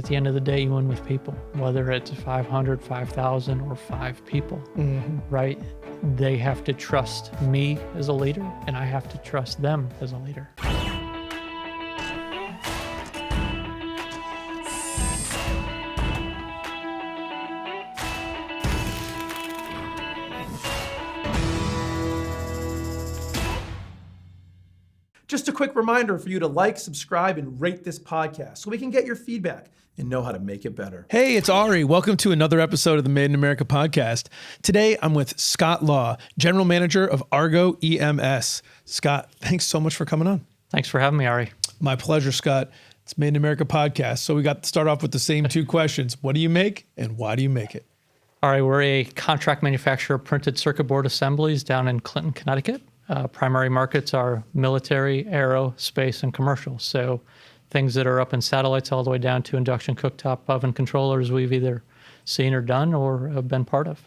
At the end of the day, you win with people, whether it's 500, 5,000, or 5 people, right? They have to trust me as a leader, and I have to trust them as a leader. Just a quick reminder for you to like, subscribe, and rate this podcast so we can get your feedback and know how to make it better. Hey, it's Ari. Welcome to another episode of the Made in America podcast. Today, I'm with Scott Law, General Manager of Argo EMS. Scott, thanks so much for coming on. Thanks for having me, Ari. My pleasure, Scott. It's Made in America podcast. So we got to start off with the same 2 questions. What do you make and why do you make it? All right, we're a contract manufacturer of printed circuit board assemblies down in Clinton, Connecticut. Primary markets are military, aero, space, and commercial. So things that are up in satellites all the way down to induction cooktop oven controllers we've either seen or done or have been part of.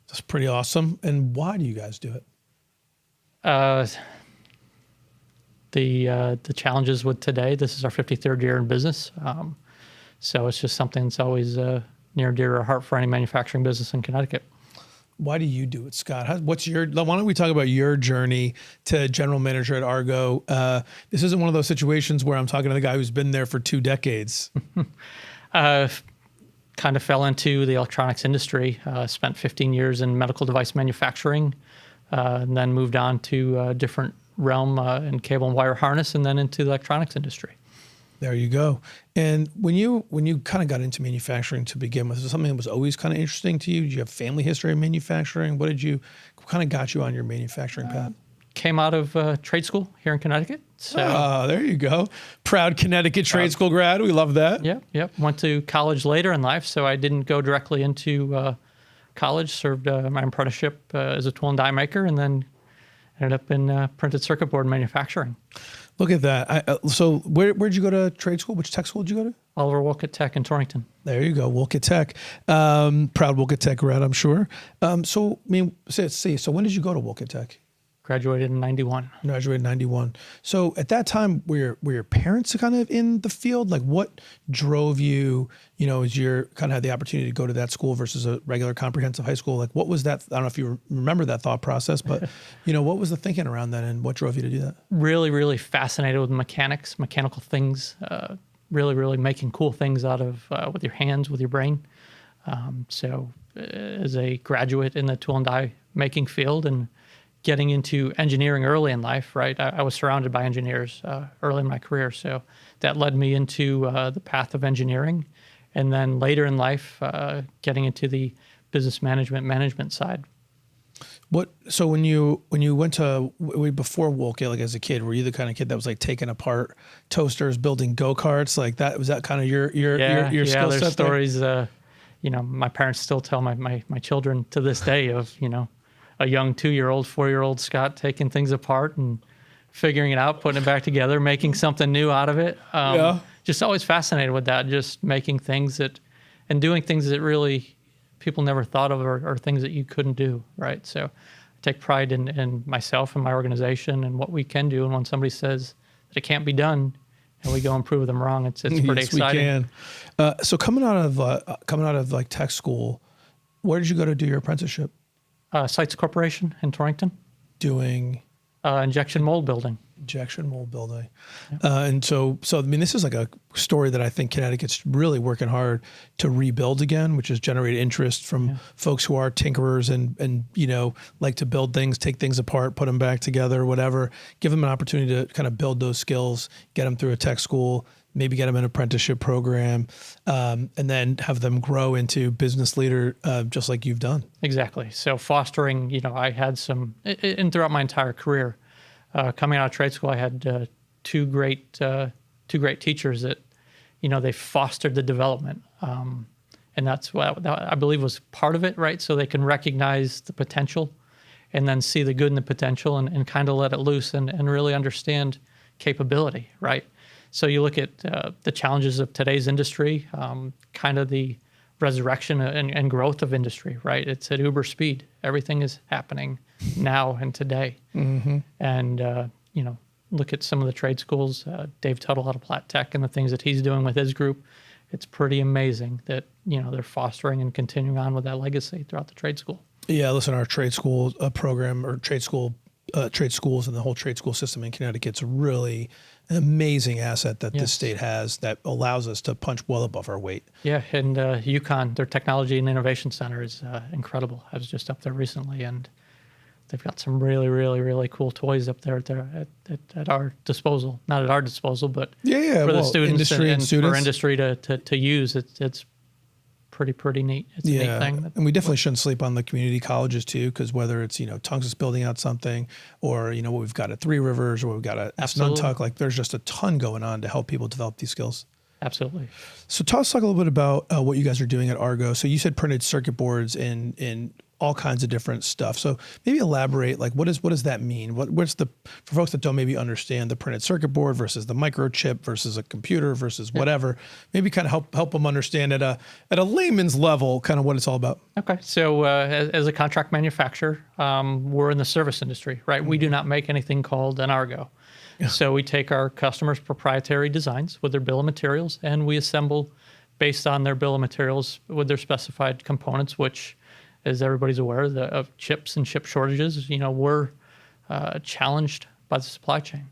That's pretty awesome. And why do you guys do it? The challenges with today, this is our 53rd year in business. So it's just something that's always near and dear to our heart for any manufacturing business in Connecticut. Why do you do it, Scott? Why don't we talk about your journey to general manager at Argo? This isn't one of those situations where I'm talking to the guy who's been there for 2 decades. Kind of fell into the electronics industry, spent 15 years in medical device manufacturing, and then moved on to a different realm in cable and wire harness, and then into the electronics industry. There you go. And when you kind of got into manufacturing to begin with, was it something that was always kind of interesting to you? Did you have family history in manufacturing? What kind of got you on your manufacturing path? Came out of trade school here in Connecticut. So, there you go. Proud Connecticut trade school grad. We love that. Yep. Went to college later in life, so I didn't go directly into college. Served my apprenticeship as a tool and die maker, and then ended up in printed circuit board manufacturing. Look at that. So where'd you go to trade school? Which tech school did you go to? Oliver Wolcott Tech in Torrington. There you go, Wolcott Tech. Proud Wolcott Tech grad, I'm sure. So when did you go to Wolcott Tech? Graduated in 91. Graduated in 91. So at that time, were your parents kind of in the field? Like what drove you, as you kind of had the opportunity to go to that school versus a regular comprehensive high school? Like what was that? I don't know if you remember that thought process, but what was the thinking around that and what drove you to do that? Really, really fascinated with mechanics, mechanical things, really making cool things out of with your hands, with your brain. So as a graduate in the tool and die making field and getting into engineering early in life, right? I was surrounded by engineers early in my career. So that led me into the path of engineering. And then later in life, getting into the business management side. So when you went to, before Wolcott, like as a kid, were you the kind of kid that was like taking apart toasters, building go-karts? Like that, was that kind of your skill set? Yeah, there's stories, my parents still tell my children to this day of, a young 2-year-old, 4-year-old Scott taking things apart and figuring it out, putting it back together, making something new out of it. Just always fascinated with that, just making things and doing things that really people never thought of or things that you couldn't do, right? So I take pride in myself and my organization and what we can do. And when somebody says that it can't be done and we go and prove them wrong, it's pretty exciting. We can. So coming out of like tech school, where did you go to do your apprenticeship? Sites Corporation in Torrington. Doing? Injection mold building. Injection mold building. Yeah. And so, this is like a story that I think Connecticut's really working hard to rebuild again, which has generated interest from folks who are tinkerers and like to build things, take things apart, put them back together, whatever. Give them an opportunity to kind of build those skills, get them through a tech school, maybe get them an apprenticeship program, and then have them grow into business leader, just like you've done. Exactly. So fostering, I had some, and throughout my entire career, coming out of trade school, I had two great teachers that, they fostered the development. And that's what I believe was part of it, right? So they can recognize the potential and then see the good in the potential and kind of let it loose and really understand capability, right? So you look at the challenges of today's industry, kind of the resurrection and growth of industry, right? It's at uber speed. Everything is happening now and today. Mm-hmm. And, look at some of the trade schools, Dave Tuttle out of Platt Tech and the things that he's doing with his group it's pretty amazing that, they're fostering and continuing on with that legacy throughout the trade school. Yeah, listen, our trade school program or trade schools and the whole trade school system in Connecticut's really an amazing asset that this state has that allows us to punch well above our weight. Yeah, and UConn, their Technology and Innovation Center is incredible. I was just up there recently, and they've got some really, really, really cool toys up there at our disposal. Not at our disposal, but for the students and for industry to use. It's pretty neat. It's a neat thing. And we definitely shouldn't sleep on the community colleges too, because whether it's, Tungus building out something or, what we've got at Three Rivers or we've got at Nuntuck, like there's just a ton going on to help people develop these skills. Absolutely. So let's talk a little bit about what you guys are doing at Argo. So you said printed circuit boards in all kinds of different stuff. So maybe elaborate, like what does that mean? What's for folks that don't maybe understand the printed circuit board versus the microchip versus a computer versus whatever, maybe kind of help them understand at a layman's level kind of what it's all about. Okay. So as a contract manufacturer, we're in the service industry, right? We do not make anything called an Argo. Yeah. So we take our customers' proprietary designs with their bill of materials and we assemble based on their bill of materials with their specified components, which, as everybody's aware of chips and chip shortages, we're challenged by the supply chain.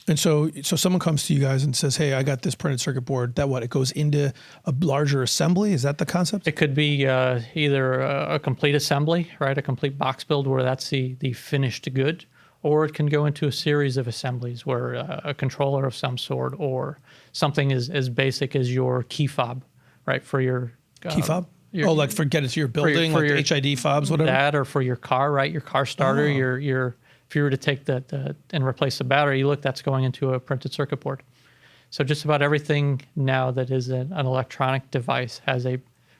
And so someone comes to you guys and says, hey, I got this printed circuit board. It goes into a larger assembly? Is that the concept? It could be either a complete assembly, right? A complete box build where that's the finished good, or it can go into a series of assemblies where a controller of some sort or something as basic as your key fob, right? For your key fob? Like get it to your building, for your HID fobs, whatever? That, or for your car, right? Your car starter, your if you were to take that and replace the battery, that's going into a printed circuit board. So just about everything now that is an electronic device has a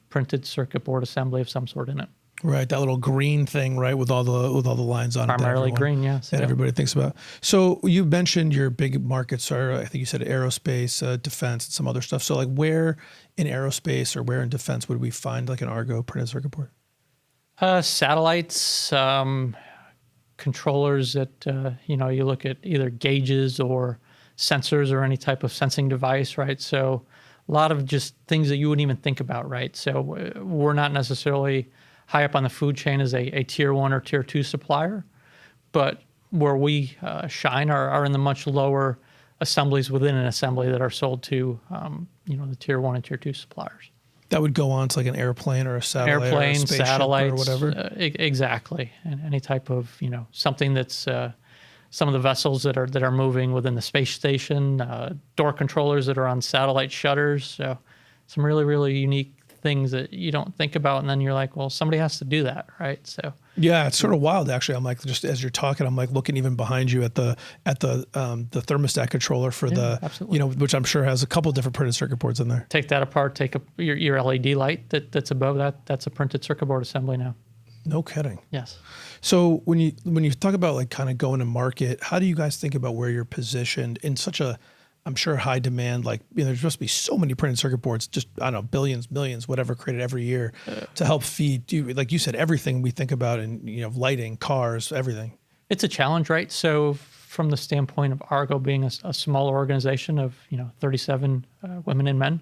printed circuit board assembly of some sort in it. Right, that little green thing, right, with all the lines on it. Primarily green, yes. That everybody thinks about. So you mentioned your big markets are, I think you said aerospace, defense, and some other stuff. So like where in aerospace or where in defense would we find like an Argo printed circuit board? Satellites, controllers that, you look at either gauges or sensors or any type of sensing device, right? So a lot of just things that you wouldn't even think about, right? So we're not necessarily high up on the food chain as a tier 1 or tier 2 supplier, but where we shine are in the much lower assemblies within an assembly that are sold to, the tier 1 and tier 2 suppliers. That would go on to like an airplane or a satellite airplane, or a spaceship satellites, or whatever? Exactly. And any type of, something that's some of the vessels that are moving within the space station, door controllers that are on satellite shutters. So some really, really unique things that you don't think about, and then you're like, well, somebody has to do that, right? So yeah, it's sort of wild actually. I'm like, just as you're talking, I'm like looking even behind you at the thermostat controller for absolutely. Which I'm sure has a couple different printed circuit boards in there. Take that apart, take your LED light that's above that, that's a printed circuit board assembly now. No kidding. Yes. So when you talk about like kind of going to market, how do you guys think about where you're positioned in such a, I'm sure, high demand, like, there's supposed to be so many printed circuit boards, just, I don't know, billions, millions, whatever, created every year to help feed, like you said, everything we think about in, lighting, cars, everything. It's a challenge, right? So from the standpoint of Argo being a smaller organization of, 37 women and men,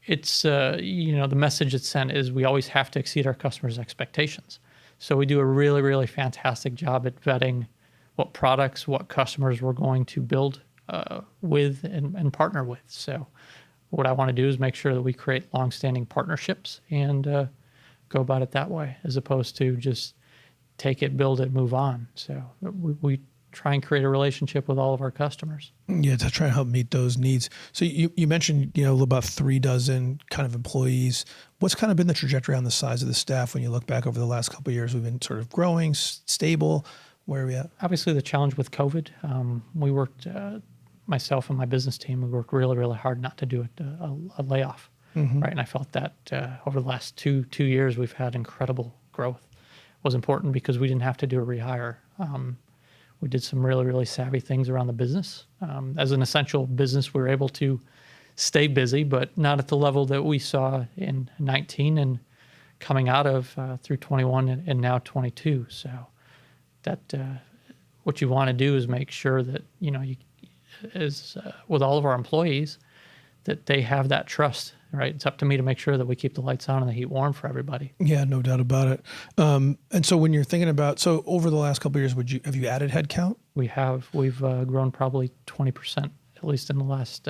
it's, the message it's sent is we always have to exceed our customers' expectations. So we do a really, really fantastic job at vetting what products, what customers we're going to build with and partner with. So what I want to do is make sure that we create long-standing partnerships and go about it that way, as opposed to just take it, build it, move on. So we try and create a relationship with all of our customers. Yeah, to try and help meet those needs. So you mentioned, about 36 kind of employees. What's kind of been the trajectory on the size of the staff when you look back over the last couple of years? We've been sort of growing, stable. Where are we at? Obviously, the challenge with COVID, we worked, myself and my business team, we worked really, really hard not to do a layoff, right? And I felt that over the last two years, we've had incredible growth. It was important because we didn't have to do a rehire. We did some really, really savvy things around the business. As an essential business, we were able to stay busy, but not at the level that we saw in 19 and coming out of through 21 and now 22. So that what you want to do is make sure that, with all of our employees, that they have that trust, right? It's up to me to make sure that we keep the lights on and the heat warm for everybody. Yeah, no doubt about it. And so when you're thinking about, so over the last couple of years, have you added headcount? We've grown probably 20%, at least in the last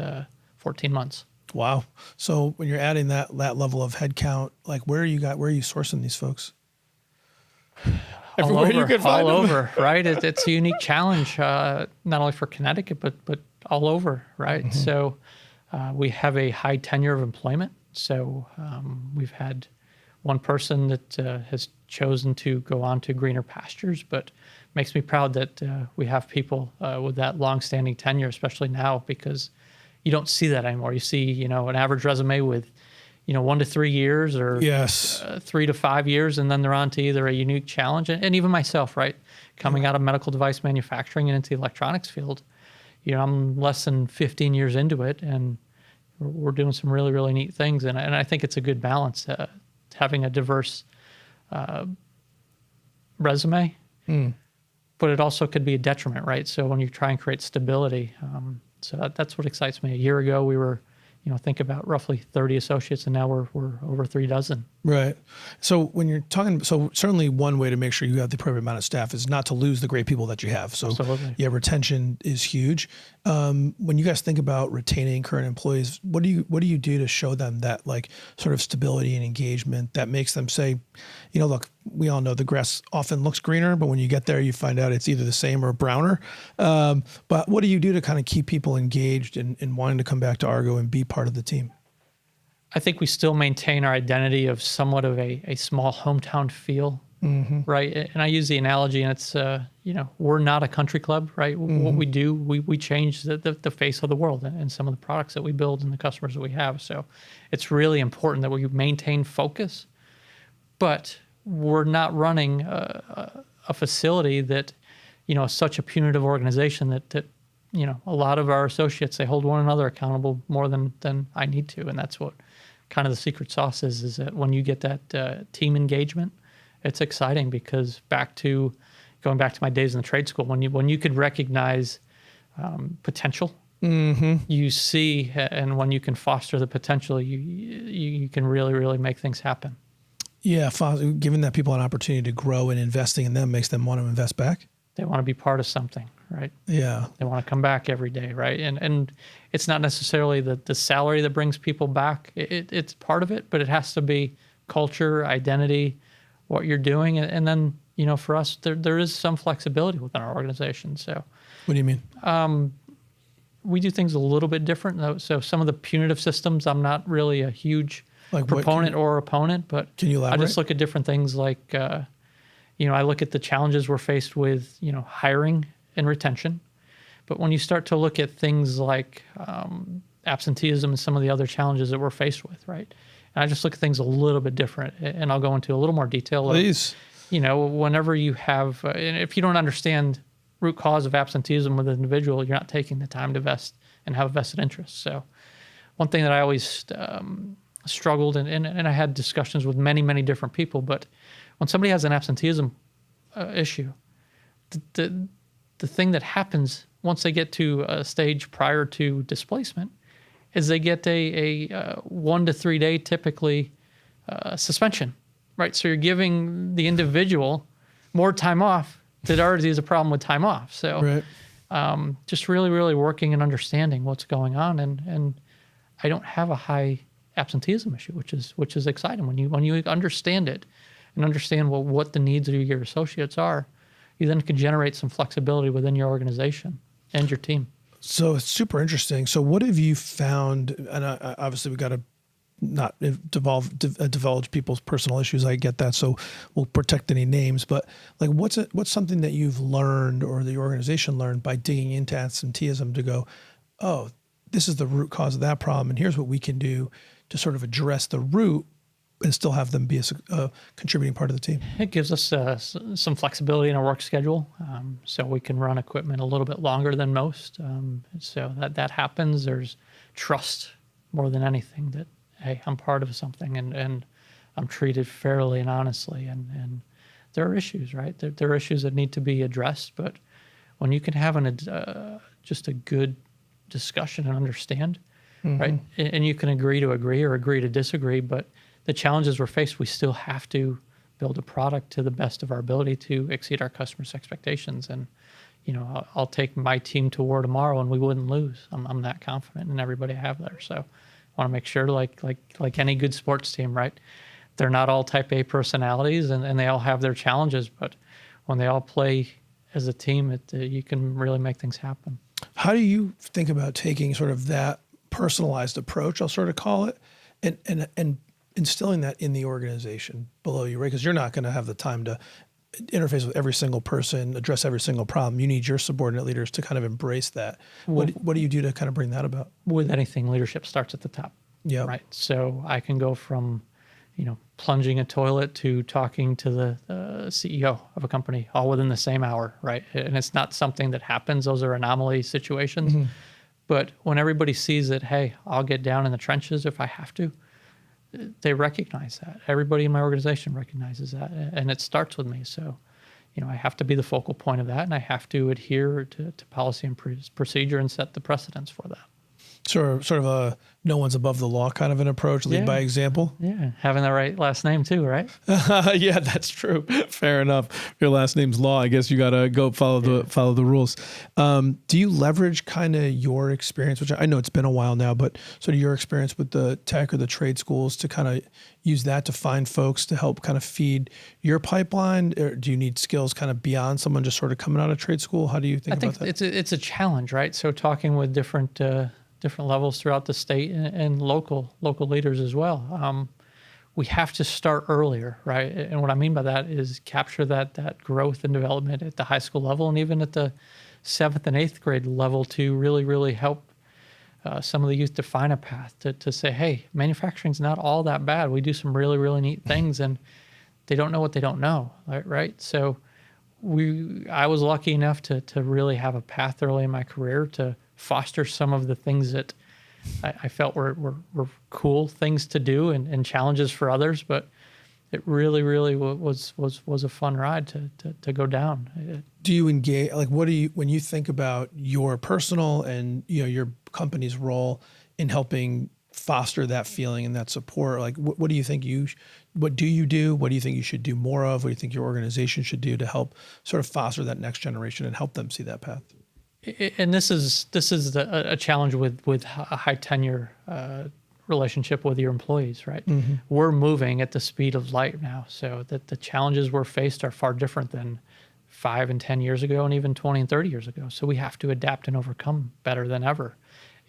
14 months. Wow. So when you're adding that level of headcount, like where are you sourcing these folks? Everywhere you can find them. All over, right? It's a unique challenge, not only for Connecticut, but all over, right? Mm-hmm. So we have a high tenure of employment. So we've had one person that has chosen to go on to greener pastures, but makes me proud that we have people with that long-standing tenure, especially now, because you don't see that anymore. You see, an average resume with 1 to 3 years or 3 to 5 years, and then they're on to either a unique challenge. And even myself, right, coming out of medical device manufacturing and into the electronics field, I'm less than 15 years into it, and we're doing some really, really neat things. And I think it's a good balance, having a diverse resume, but it also could be a detriment, right? So when you try and create stability, so that's what excites me. A year ago, we were, think about roughly 30 associates, and now we're over 3 dozen. Right. So when you're talking, so certainly one way to make sure you have the appropriate amount of staff is not to lose the great people that you have. So absolutely. Yeah, retention is huge. When you guys think about retaining current employees, what do you do to show them that like sort of stability and engagement that makes them say, look, we all know the grass often looks greener, but when you get there, you find out it's either the same or browner. But what do you do to kind of keep people engaged and wanting to come back to Argo and be part of the team? I think we still maintain our identity of somewhat of a small hometown feel, right? And I use the analogy, and it's, we're not a country club, right? What we do, we change the face of the world and some of the products that we build and the customers that we have. So it's really important that we maintain focus, but we're not running a facility that, is such a punitive organization that a lot of our associates, they hold one another accountable more than I need to. And that's what kind of the secret sauce is that when you get that team engagement, it's exciting, because going back to my days in the trade school, when you could recognize potential, you see, and when you can foster the potential, you can really, really make things happen. Yeah, giving that people an opportunity to grow and investing in them makes them want to invest back. They want to be part of something, right? Yeah. They want to come back every day, right? And it's not necessarily the salary that brings people back. It's part of it, but it has to be culture, identity, what you're doing. And then, for us, there is some flexibility within our organization. So what do you mean? We do things a little bit different, though. So some of the punitive systems, I'm not really a huge proponent or opponent, but can you elaborate? I just look at different things like, I look at the challenges we're faced with, hiring and retention. But when you start to look at things like absenteeism and some of the other challenges that we're faced with, right? And I just look at things a little bit different, and I'll go into a little more detail. Please. Whenever you have, and if you don't understand root cause of absenteeism with an individual, you're not taking the time to vest and have a vested interest. So one thing that I always struggled, and I had discussions with many, many different people, but when somebody has an absenteeism issue, the thing that happens once they get to a stage prior to displacement is they get a 1 to 3 day typically suspension, right? So you're giving the individual more time off that already is a problem with time off. So just really, really working and understanding what's going on, and I don't have a high absenteeism issue, which is exciting when you understand it and understand what the needs of your associates are. You then can generate some flexibility within your organization and your team. So it's super interesting. So what have you found? And obviously we got to not divulge people's personal issues. I get that. So we'll protect any names. But like, what's something that you've learned or the organization learned by digging into absenteeism to go, oh, this is the root cause of that problem, and here's what we can do to sort of address the root and still have them be a contributing part of the team? It gives us some flexibility in our work schedule, so we can run equipment a little bit longer than most. So that happens. There's trust more than anything that, hey, I'm part of something and I'm treated fairly and honestly. And there are issues, right? There are issues that need to be addressed, but when you can have just a good discussion and understand, right? And you can agree to agree or agree to disagree, but the challenges we're faced, we still have to build a product to the best of our ability to exceed our customers' expectations. And, I'll take my team to war tomorrow and we wouldn't lose. I'm that confident in everybody I have there. So I want to make sure, like any good sports team, right? They're not all type A personalities and they all have their challenges, but when they all play as a team, you can really make things happen. How do you think about taking sort of that personalized approach, I'll sort of call it, and instilling that in the organization below you, right? Because you're not going to have the time to interface with every single person, address every single problem. You need your subordinate leaders to kind of embrace that. What do you do to kind of bring that about? With anything, leadership starts at the top. Yeah. Right. So I can go from, plunging a toilet to talking to the CEO of a company all within the same hour, right? And it's not something that happens. Those are anomaly situations. But when everybody sees that, hey, I'll get down in the trenches if I have to, they recognize that. Everybody in my organization recognizes that. And it starts with me. So, I have to be the focal point of that, and I have to adhere to policy and procedure and set the precedence for that. Sort of a no one's above the law kind of an approach, lead by example. Yeah, having the right last name too, right? Yeah, that's true. Fair enough. If your last name's Law, I guess you got to go follow the rules. Do you leverage kind of your experience, which I know it's been a while now, but sort of your experience with the tech or the trade schools to kind of use that to find folks to help kind of feed your pipeline? Or do you need skills kind of beyond someone just sort of coming out of trade school? How do you think about that? It's a challenge, right? So talking with different levels throughout the state and local leaders as well. We have to start earlier, right? And what I mean by that is capture that growth and development at the high school level and even at the 7th and 8th grade level to really, really help some of the youth define a path to say, hey, manufacturing's not all that bad. We do some really, really neat things, and they don't know what they don't know, right? So I was lucky enough to really have a path early in my career to foster some of the things that I felt were cool things to do and challenges for others, but it really, really was a fun ride to go down. Do you engage, like when you think about your personal and your company's role in helping foster that feeling and that support, like what do you think what do you do? What do you think you should do more of? What do you think your organization should do to help sort of foster that next generation and help them see that path? And this is a challenge with a high tenure relationship with your employees, right? Mm-hmm. We're moving at the speed of light now, so that the challenges we're faced are far different than 5 and 10 years ago and even 20 and 30 years ago. So we have to adapt and overcome better than ever.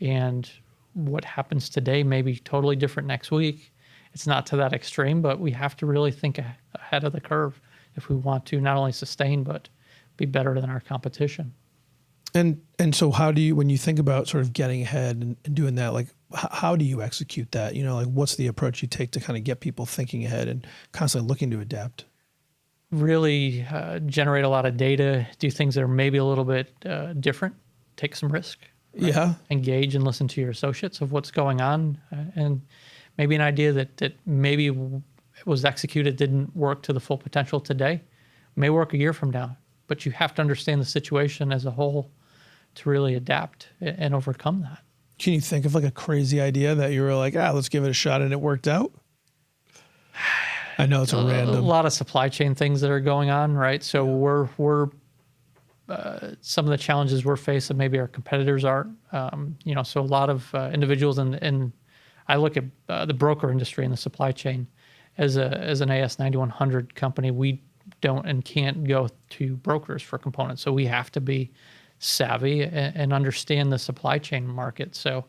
And what happens today may be totally different next week. It's not to that extreme, but we have to really think ahead of the curve if we want to not only sustain, but be better than our competition. And so how do you, when you think about sort of getting ahead and doing that, like how do you execute that? Like what's the approach you take to kind of get people thinking ahead and constantly looking to adapt? Really generate a lot of data, do things that are maybe a little bit different, take some risk. Right? Yeah. Engage and listen to your associates of what's going on, and maybe an idea that maybe was executed didn't work to the full potential today, may work a year from now. But you have to understand the situation as a whole to really adapt and overcome that. Can you think of like a crazy idea that you were like, let's give it a shot and it worked out? I know it's a lot of supply chain things that are going on, right? So we're some of the challenges we're facing, maybe our competitors aren't. So a lot of individuals and I look at the broker industry and the supply chain as an AS 9100 company. We don't and can't go to brokers for components, so we have to be savvy and understand the supply chain market. So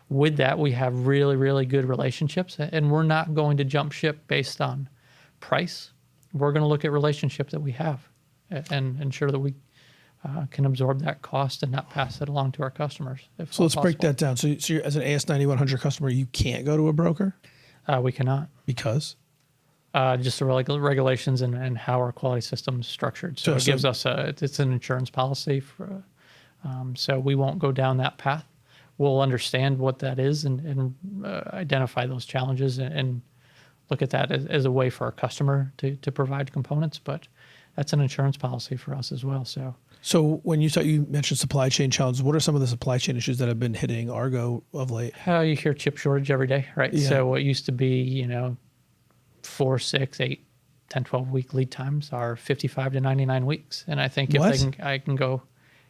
with that, we have really, really good relationships, and we're not going to jump ship based on price. We're going to look at relationships that we have and ensure that we can absorb that cost and not pass it along to our customers. So let's break that down. So you're, as an AS 9100 customer, you can't go to a broker? We cannot. Because? Just the regulations and how our quality system is structured. So it gives us it's an insurance policy for, so we won't go down that path. We'll understand what that is and identify those challenges and look at that as a way for our customer to provide components. But that's an insurance policy for us as well. So So when you mentioned supply chain challenges, what are some of the supply chain issues that have been hitting Argo of late? You hear chip shortage every day, right? Yeah. So what used to be, 4, 6, 8, 10, 12 week lead times are 55 to 99 weeks. And I think I can go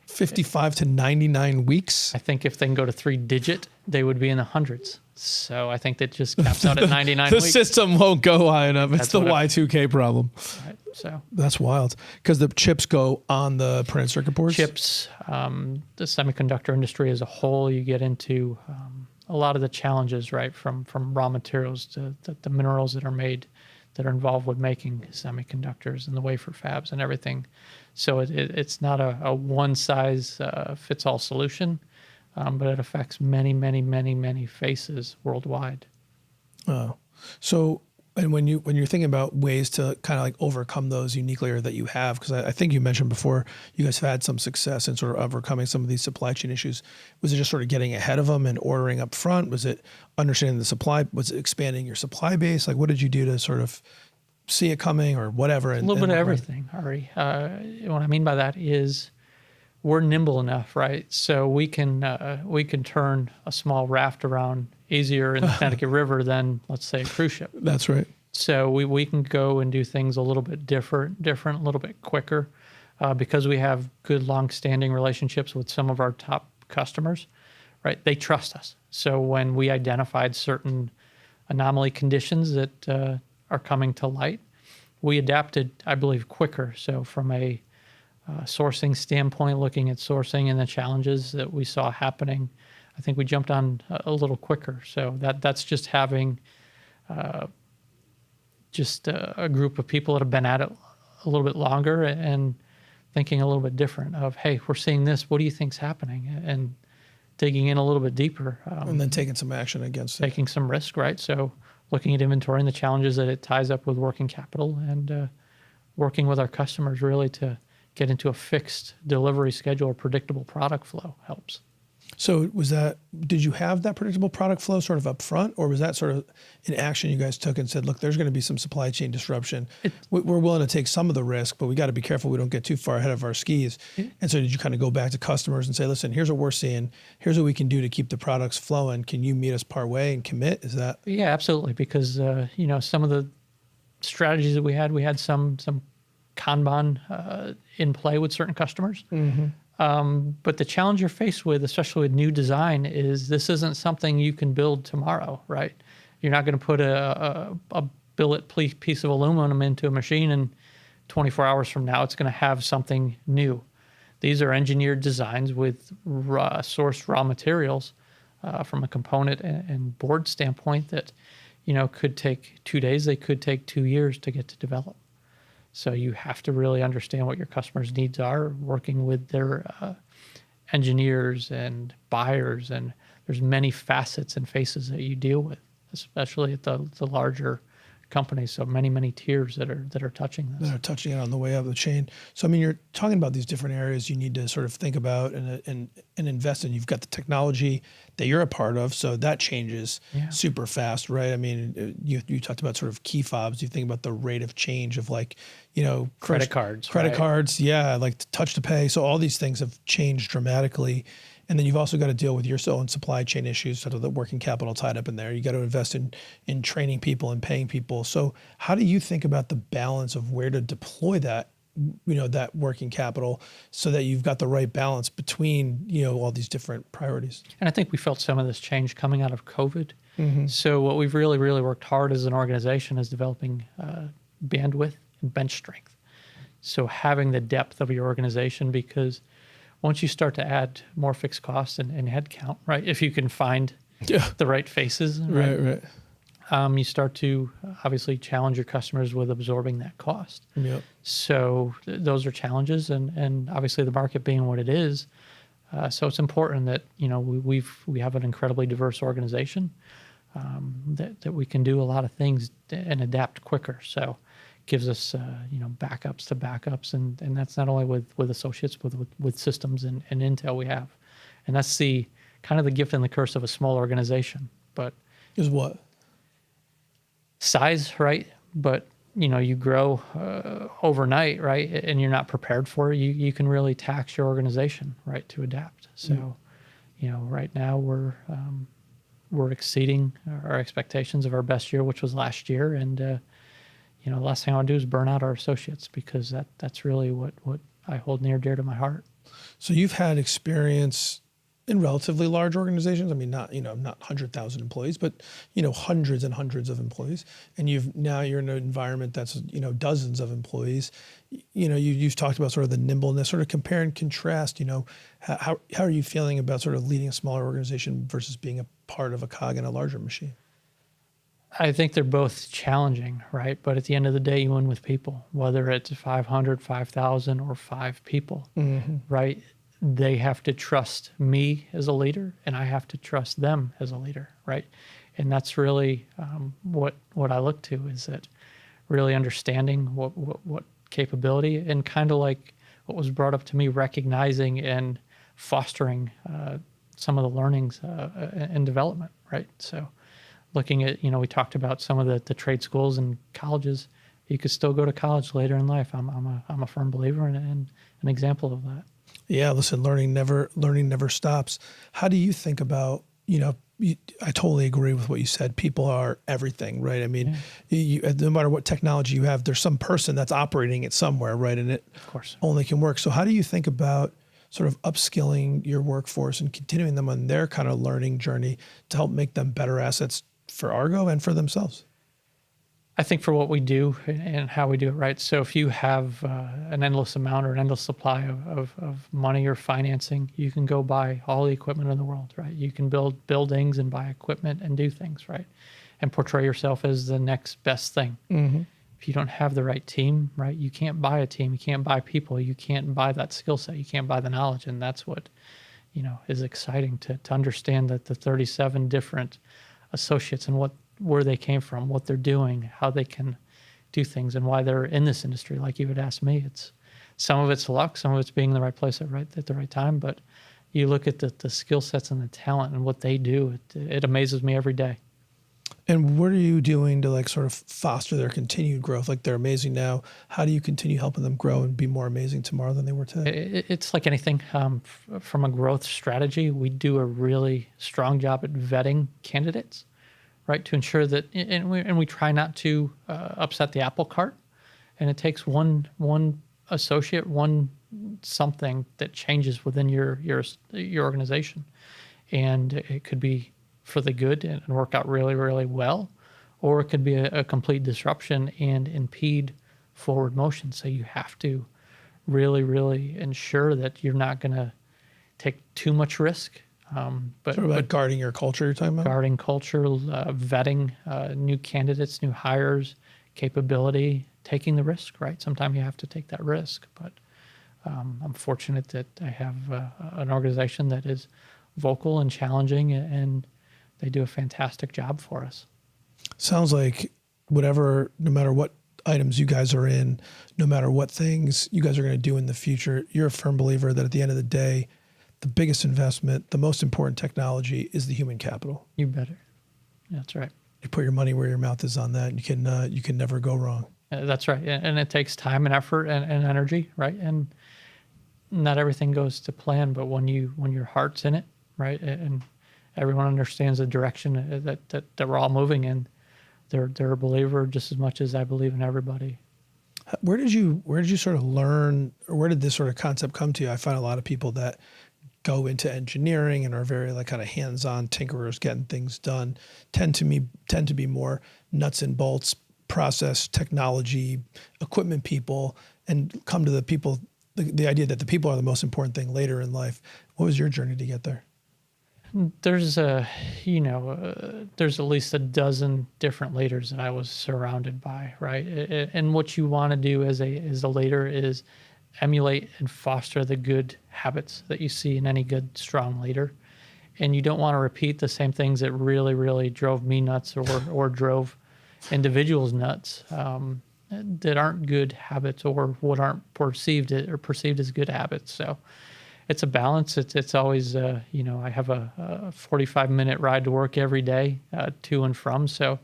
55 to 99 weeks? I think if they can go to 3-digit, they would be in the hundreds. So I think that just caps out at 99 The weeks. system won't go high enough. It's That's the what Y2K problem. Right, so That's wild. Because the chips go on the printed circuit boards? chips, the semiconductor industry as a whole, you get into a lot of the challenges, right, from raw materials to the minerals that are made that are involved with making semiconductors and the wafer fabs and everything. So it's not a one-size-fits-all solution, but it affects many, many, many, many faces worldwide. Oh. So, and when you're thinking about ways to kind of like overcome those uniquely or that you have, because I think you mentioned before you guys have had some success in sort of overcoming some of these supply chain issues. Was it just sort of getting ahead of them and ordering up front? Was it understanding the supply? Was it expanding your supply base? Like what did you do to sort of see it coming or whatever? A little bit of everything, Ari. What I mean by that is we're nimble enough, right? So we can turn a small raft around easier in the Connecticut River than, let's say, a cruise ship. That's right. So we can go and do things a little bit different, a little bit quicker, because we have good, long-standing relationships with some of our top customers, right? They trust us. So when we identified certain anomaly conditions that are coming to light, we adapted, I believe, quicker. So from a sourcing standpoint, looking at sourcing and the challenges that we saw happening, I think we jumped on a little quicker. So that's just having a group of people that have been at it a little bit longer and thinking a little bit different of, hey, we're seeing this. What do you think's happening? And digging in a little bit deeper. And then taking some action against it. Taking some risk, right? So looking at inventory and the challenges that it ties up with working capital and working with our customers really to get into a fixed delivery schedule or predictable product flow helps. So did you have that predictable product flow sort of up front, or was that sort of an action you guys took and said, look, there's going to be some supply chain disruption. We're willing to take some of the risk, but we got to be careful we don't get too far ahead of our skis. And so did you kind of go back to customers and say, listen, here's what we're seeing. Here's what we can do to keep the products flowing. Can you meet us part way and commit? Is that? Yeah, absolutely. Because, some of the strategies that we had some Kanban in play with certain customers. Mm-hmm. But the challenge you're faced with, especially with new design, is this isn't something you can build tomorrow, right? You're not going to put a billet piece of aluminum into a machine and 24 hours from now it's going to have something new. These are engineered designs with sourced raw materials from a component and board standpoint that, could take 2 days. They could take 2 years to get to develop. So you have to really understand what your customers' needs are, working with their engineers and buyers, and there's many facets and faces that you deal with, especially at the larger companies. So many tiers that are touching this. That are touching it on the way up the chain. So I mean, you're talking about these different areas you need to sort of think about and invest in. You've got the technology that you're a part of, so that changes super fast, right? I mean, you talked about sort of key fobs. You think about the rate of change of credit cards, yeah, like touch to pay. So all these things have changed dramatically. And then you've also got to deal with your own supply chain issues, sort of the working capital tied up in there. You got to invest in training people and paying people. So how do you think about the balance of where to deploy that, that working capital so that you've got the right balance between, all these different priorities? And I think we felt some of this change coming out of COVID. Mm-hmm. So what we've really, really worked hard as an organization is developing bandwidth and bench strength. So having the depth of your organization, because once you start to add more fixed costs and headcount, right? If you can find the right faces, right. You start to obviously challenge your customers with absorbing that cost. Yep. So those are challenges, and obviously the market being what it is. So it's important that we have an incredibly diverse organization that we can do a lot of things and adapt quicker. So gives us backups to backups, and that's not only with associates, with systems and intel we have, and that's the kind of the gift and the curse of a small organization. But is what? Size, right? But you grow overnight, right? And you're not prepared for it. You can really tax your organization, right, to adapt. So, right now we're exceeding our expectations of our best year, which was last year. And, the last thing I want to do is burn out our associates, because that's really what I hold near dear to my heart. So you've had experience in relatively large organizations. I mean, not 100,000 employees, but, hundreds and hundreds of employees. And you're in an environment that's, dozens of employees. You've talked about sort of the nimbleness, sort of compare and contrast, how are you feeling about sort of leading a smaller organization versus being a part of a cog in a larger machine? I think they're both challenging, right? But at the end of the day, you win with people, whether it's 500, 5,000, or 5 people, right? They have to trust me as a leader, and I have to trust them as a leader, right? And that's really what I look to, is that really understanding what capability, and kind of like what was brought up to me, recognizing and fostering some of the learnings and development, right? So looking at, we talked about some of the trade schools and colleges. You could still go to college later in life. I'm a firm believer and an example of that. Yeah, listen, learning never stops. How do you think about, I totally agree with what you said. People are everything, right? I mean, no matter what technology you have, there's some person that's operating it somewhere, right? And it Of course only can work. So how do you think about sort of upskilling your workforce and continuing them on their kind of learning journey to help make them better assets for Argo and for themselves? I think for what we do and how we do it, right? So if you have an endless amount or an endless supply of money or financing, you can go buy all the equipment in the world, right? You can build buildings and buy equipment and do things, right? And portray yourself as the next best thing. If you don't have the right team, right, you can't buy a team. You can't buy people. You can't buy that skill set. You can't buy the knowledge. And that's what, is exciting to understand, that the 37 different associates and where they came from, what they're doing, how they can do things, and why they're in this industry. Like you would ask me, it's some of it's luck, some of it's being in the right place at the right time. But you look at the skill sets and the talent and what they do, it amazes me every day. And what are you doing to like sort of foster their continued growth? Like they're amazing now. How do you continue helping them grow and be more amazing tomorrow than they were today? It's like anything. From a growth strategy, we do a really strong job at vetting candidates, right, to ensure that, and we try not to upset the apple cart. And it takes one associate, one something that changes within your organization, and it could be for the good and work out really, really well, or it could be a complete disruption and impede forward motion. So you have to really, really ensure that you're not going to take too much risk. But Sort of like guarding your culture, you're talking about? Guarding culture, vetting new candidates, new hires, capability, taking the risk, right? Sometimes you have to take that risk. But I'm fortunate that I have an organization that is vocal and challenging, and they do a fantastic job for us. Sounds like no matter what items you guys are in, no matter what things you guys are going to do in the future, you're a firm believer that at the end of the day, the biggest investment, the most important technology is the human capital. You better. That's right. You put your money where your mouth is on that, and you can never go wrong. That's right. And it takes time and effort and energy, right? And not everything goes to plan, but when your heart's in it, right, and everyone understands the direction that we're all moving in, they're a believer just as much as I believe in everybody. Where did you sort of learn, or where did this sort of concept come to you? I find a lot of people that go into engineering and are very like kind of hands-on tinkerers, getting things done, tend to be more nuts and bolts, process, technology, equipment people, and come to the idea that the people are the most important thing later in life. What was your journey to get there? There's there's at least a dozen different leaders that I was surrounded by, right? And what you want to do as a leader is emulate and foster the good habits that you see in any good, strong leader. And you don't want to repeat the same things that really, really drove me nuts or drove individuals nuts, that aren't good habits or what aren't perceived as good habits. So it's a balance. It's always, I have a 45-minute ride to work every day, to and from. So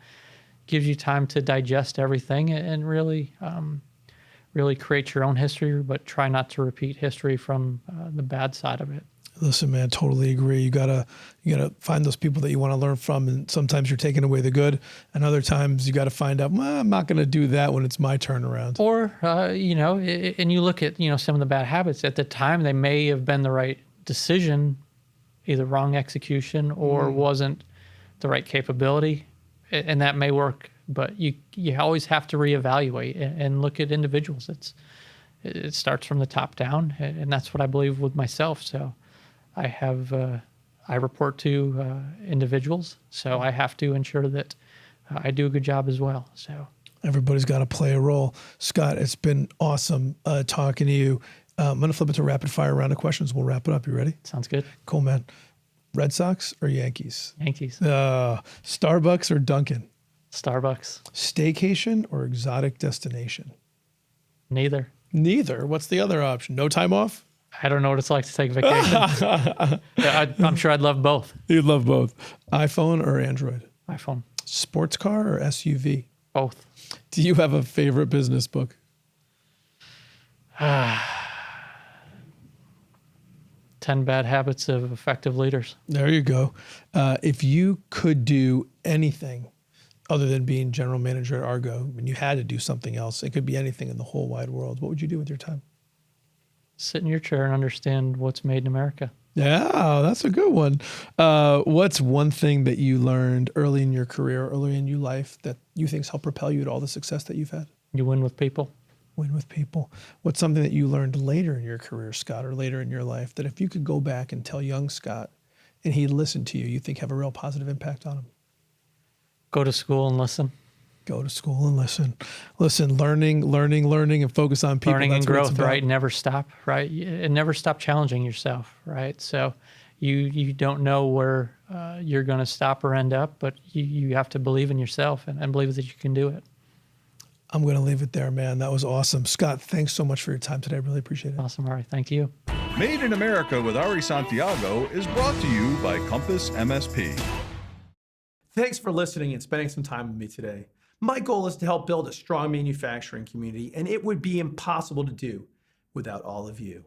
gives you time to digest everything and really really create your own history, but try not to repeat history from the bad side of it. Listen, man, totally agree. You gotta find those people that you want to learn from, and sometimes you're taking away the good, and other times you got to find out, well, I'm not going to do that when it's my turn around. Or and you look at some of the bad habits at the time, they may have been the right decision, either wrong execution or wasn't the right capability, and that may work. But you always have to reevaluate and look at individuals. It starts from the top down, and that's what I believe with myself. So I report to individuals, so I have to ensure that I do a good job as well. So everybody's got to play a role. Scott, it's been awesome talking to you. I'm going to flip it to rapid fire round of questions. We'll wrap it up. You ready? Sounds good. Cool, man. Red Sox or Yankees? Yankees. Starbucks or Dunkin'? Starbucks. Staycation or exotic destination? Neither. Neither. What's the other option? No time off? I don't know what it's like to take vacation. I'm sure I'd love both. You'd love both. iPhone or Android? iPhone. Sports car or SUV? Both. Do you have a favorite business book? 10 Bad Habits of Effective Leaders. There you go. If you could do anything other than being general manager at Argo, and you had to do something else, it could be anything in the whole wide world, what would you do with your time? Sit in your chair and understand what's made in America. Yeah, that's a good one. What's one thing that you learned early in your career, early in your life, that you think's helped propel you to all the success that you've had? You win with people. Win with people. What's something that you learned later in your career, Scott, or later in your life, that if you could go back and tell young Scott and he'd listen to you, you think have a real positive impact on him? Go to school and listen. Go to school and listen. Listen, learning, and focus on people. Learning That's and what it's growth, about. right? Never stop, right? And never stop challenging yourself, right? So you don't know where you're going to stop or end up, but you have to believe in yourself and believe that you can do it. I'm going to leave it there, man. That was awesome. Scott, thanks so much for your time today. I really appreciate it. Awesome, Ari. Thank you. Made in America with Ari Santiago is brought to you by CompassMSP. Thanks for listening and spending some time with me today. My goal is to help build a strong manufacturing community, and it would be impossible to do without all of you.